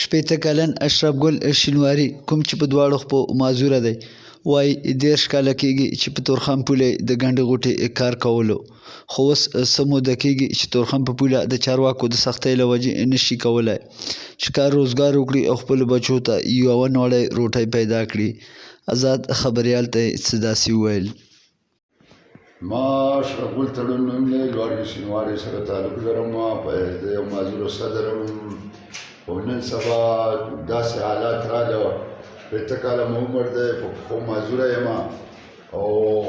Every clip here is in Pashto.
شپېته کلن اشرف ګل شینواري کوم چې په دواړو خپو معذوره دی وایي 13 کاله کېږي چې په تورخم پوله د ګنډې غوټې کار کولو خو اوس څه موده کېږي چې تورخم په پوله د چارواکو د سختۍ له وجې نشي کولی چې کار روزګار وکړي او خپلو بچو ته یوه نوړی روټۍ پیدا کړي. آزاد خبریال ته یې څه داسې وویل. ما اشرف ګل تړون نوم دی، لوړ شینواري سره تعلق لرم، د یو معذور صدر خو نن سبا داسې حالات راغله، 15 کاله مې عمر دی خو معذوره یم او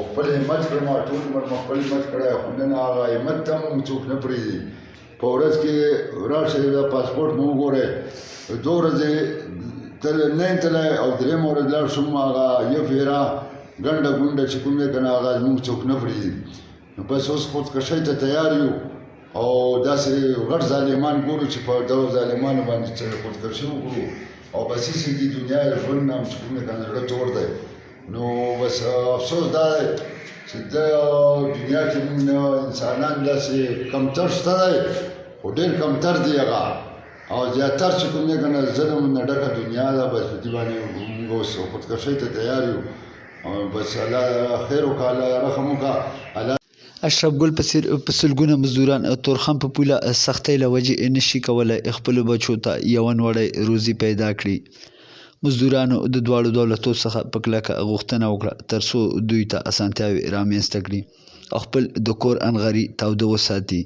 خپل همت کړم، ټول عمر مې خپل همت کړی خو نن هغه همت ته هم څوک نه پرېږدي. په ورځ کې راشئ دا پاسپورټ مې وګورئ، 2 ورځې نه یم تللی او درېیمه ورځ لاړ شوم، هغه یو پیره ګنډه ګونډه چې کوم دی که نه هغه زموږ څوک نه پرېږدي. نو بس اوس خودکشۍ ته تیار یو او داسې غټ ظالمان ګورو چې په دغو ظالمانو باندې خودکشي وکړو او بس هېڅ دي دنیا ژوند نه هم چې کوم دی که نه زړه تور دی. نو بس افسوس دا دی چې د دنیا کې موږ انسانان داسې کمتر شته دی خو ډېر کمتر دی هغه او زیاتر چې کوم دی که نه ظلم نه ډکه دنیا ده. بس په دې باندې موږ اوس خودکشۍ ته تیار یو. بس الله خیر وکړه، الله رحم وکړه. اشرف ګل په څېر په سلګونه مزدوران تورخم په پوله سختۍ له وجې نشي کولی خپلو بچو ته یوه نوړی روزي پیدا کړي. مزدورانو د دواړو دولتو څخه په کلکه غوښتنه وکړه تر څو دوی ته اسانتیاوې رامنځته کړي او خپل د کور انغري تاوده وساتي.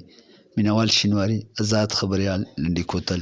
مینوال شینواري، آزاد خبریال، لنډي کوتل.